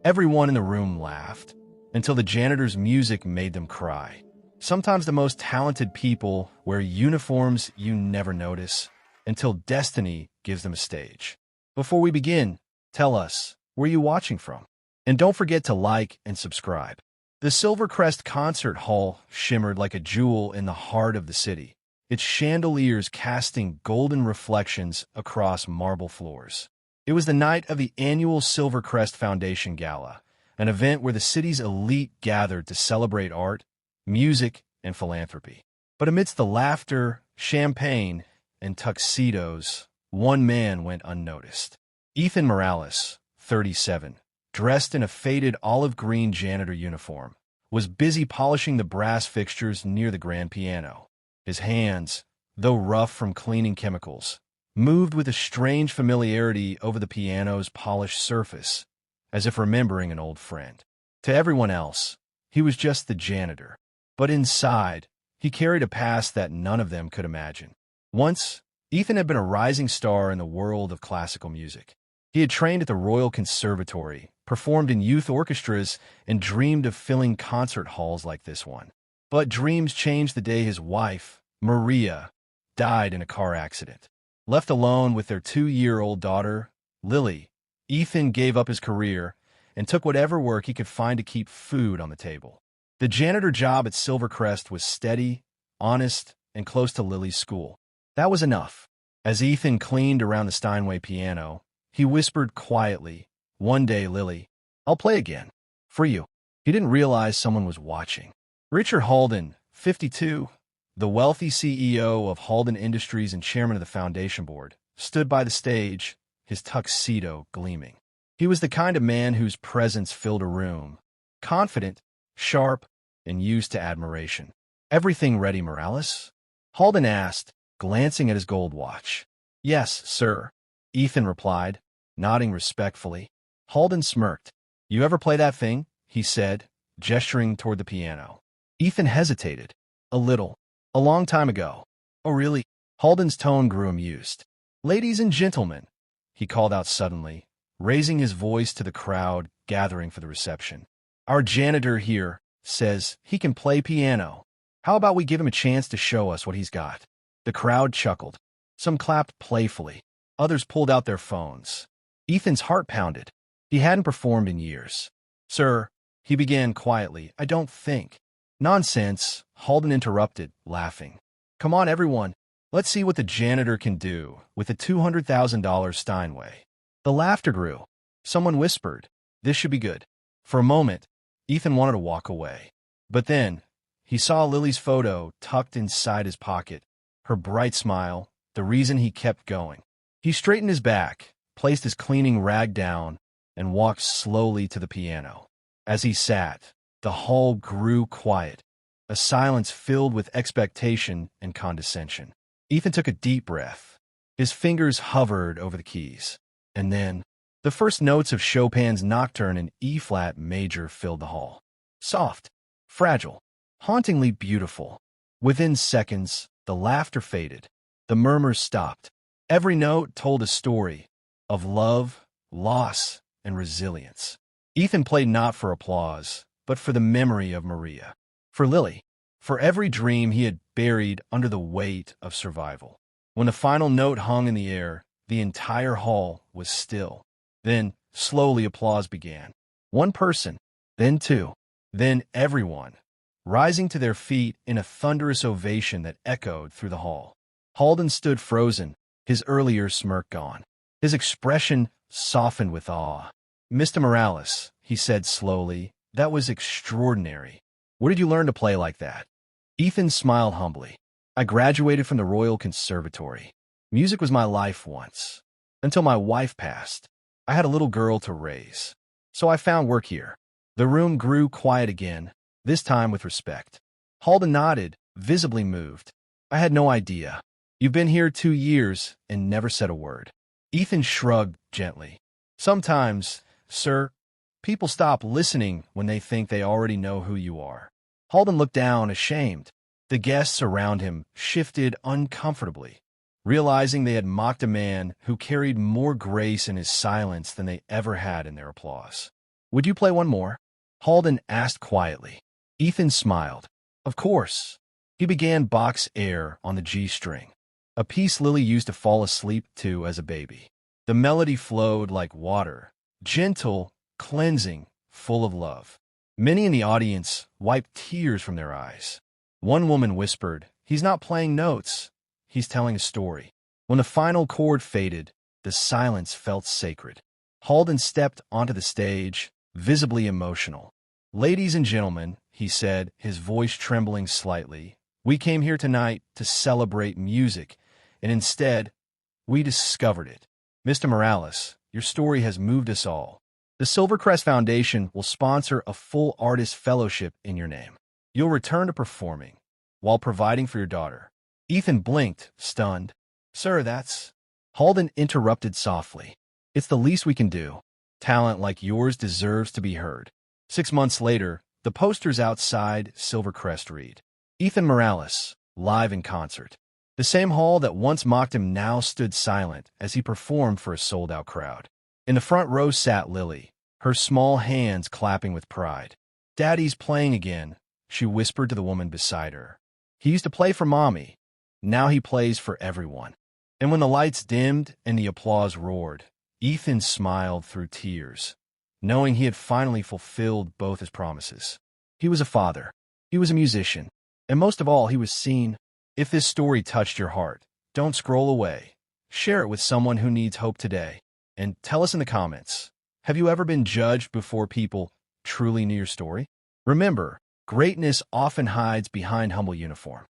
Everyone in the room laughed, until the janitor's music made them cry. Sometimes the most talented people wear uniforms you never notice, until destiny gives them a stage. Before we begin, tell us, where you watching from? And don't forget to like and subscribe. The Silvercrest Concert Hall shimmered like a jewel in the heart of the city, its chandeliers casting golden reflections across marble floors. It was the night of the annual Silvercrest Foundation Gala, an event where the city's elite gathered to celebrate art, music, and philanthropy. But amidst the laughter, champagne, and tuxedos, one man went unnoticed. Ethan Morales, 37, dressed in a faded olive-green janitor uniform, was busy polishing the brass fixtures near the grand piano. His hands, though rough from cleaning chemicals, moved with a strange familiarity over the piano's polished surface, as if remembering an old friend. To everyone else, he was just the janitor. But inside, he carried a past that none of them could imagine. Once, Ethan had been a rising star in the world of classical music. He had trained at the Royal Conservatory, performed in youth orchestras, and dreamed of filling concert halls like this one. But dreams changed the day his wife, Maria, died in a car accident. Left alone with their 2-year-old daughter, Lily, Ethan gave up his career and took whatever work he could find to keep food on the table. The janitor job at Silvercrest was steady, honest, and close to Lily's school. That was enough. As Ethan cleaned around the Steinway piano, he whispered quietly, "One day, Lily, I'll play again. For you." He didn't realize someone was watching. Richard Halden, 52, the wealthy CEO of Halden Industries and chairman of the foundation board, stood by the stage, his tuxedo gleaming. He was the kind of man whose presence filled a room, confident, sharp, and used to admiration. "Everything ready, Morales?" Halden asked, glancing at his gold watch. "Yes, sir," Ethan replied, nodding respectfully. Halden smirked. "You ever play that thing?" he said, gesturing toward the piano. Ethan hesitated. "A little. A long time ago." "Oh, really?" Halden's tone grew amused. "Ladies and gentlemen," he called out suddenly, raising his voice to the crowd gathering for the reception. "Our janitor here says he can play piano. How about we give him a chance to show us what he's got?" The crowd chuckled. Some clapped playfully. Others pulled out their phones. Ethan's heart pounded. He hadn't performed in years. "Sir," he began quietly, "I don't think—" "Nonsense," Halden interrupted, laughing. "Come on, everyone. Let's see what the janitor can do with a $200,000 Steinway." The laughter grew. Someone whispered, "This should be good." For a moment, Ethan wanted to walk away. But then, he saw Lily's photo tucked inside his pocket, her bright smile, the reason he kept going. He straightened his back, placed his cleaning rag down, and walked slowly to the piano. As he sat, the hall grew quiet, a silence filled with expectation and condescension. Ethan took a deep breath. His fingers hovered over the keys. And then, the first notes of Chopin's Nocturne in E-flat major filled the hall. Soft, fragile, hauntingly beautiful. Within seconds, the laughter faded. The murmurs stopped. Every note told a story of love, loss, and resilience. Ethan played not for applause, but for the memory of Maria, for Lily, for every dream he had buried under the weight of survival. When the final note hung in the air, the entire hall was still. Then, slowly, applause began. One person, then two, then everyone, rising to their feet in a thunderous ovation that echoed through the hall. Halden stood frozen, his earlier smirk gone. His expression softened with awe. "Mr. Morales," he said slowly, "that was extraordinary. Where did you learn to play like that?" Ethan smiled humbly. "I graduated from the Royal Conservatory. Music was my life once. Until my wife passed. I had a little girl to raise. So I found work here." The room grew quiet again, this time with respect. Halden nodded, visibly moved. "I had no idea. You've been here 2 years and never said a word." Ethan shrugged gently. "Sometimes, sir, people stop listening when they think they already know who you are." Halden looked down, ashamed. The guests around him shifted uncomfortably, realizing they had mocked a man who carried more grace in his silence than they ever had in their applause. Would you play one more? Halden asked quietly. Ethan smiled. Of course. He began Box Air on the G string, a piece Lily used to fall asleep to as a baby. The melody flowed like water, gentle, cleansing, full of love. Many in the audience wiped tears from their eyes. One woman whispered, "He's not playing notes. He's telling a story." When the final chord faded, the silence felt sacred. Halden stepped onto the stage, visibly emotional. "Ladies and gentlemen," he said, his voice trembling slightly, "we came here tonight to celebrate music, and instead, we discovered it. Mr. Morales, your story has moved us all. The Silvercrest Foundation will sponsor a full artist fellowship in your name. You'll return to performing, while providing for your daughter." Ethan blinked, stunned. "Sir, that's—" Halden interrupted softly. "It's the least we can do. Talent like yours deserves to be heard." 6 months later, the posters outside Silvercrest read, "Ethan Morales, live in concert." The same hall that once mocked him now stood silent as he performed for a sold-out crowd. In the front row sat Lily, her small hands clapping with pride. "Daddy's playing again," she whispered to the woman beside her. "He used to play for Mommy. Now he plays for everyone." And when the lights dimmed and the applause roared, Ethan smiled through tears, knowing he had finally fulfilled both his promises. He was a father, he was a musician, and most of all, he was seen. If this story touched your heart, don't scroll away. Share it with someone who needs hope today. And tell us in the comments, have you ever been judged before people truly knew your story? Remember, greatness often hides behind humble uniform.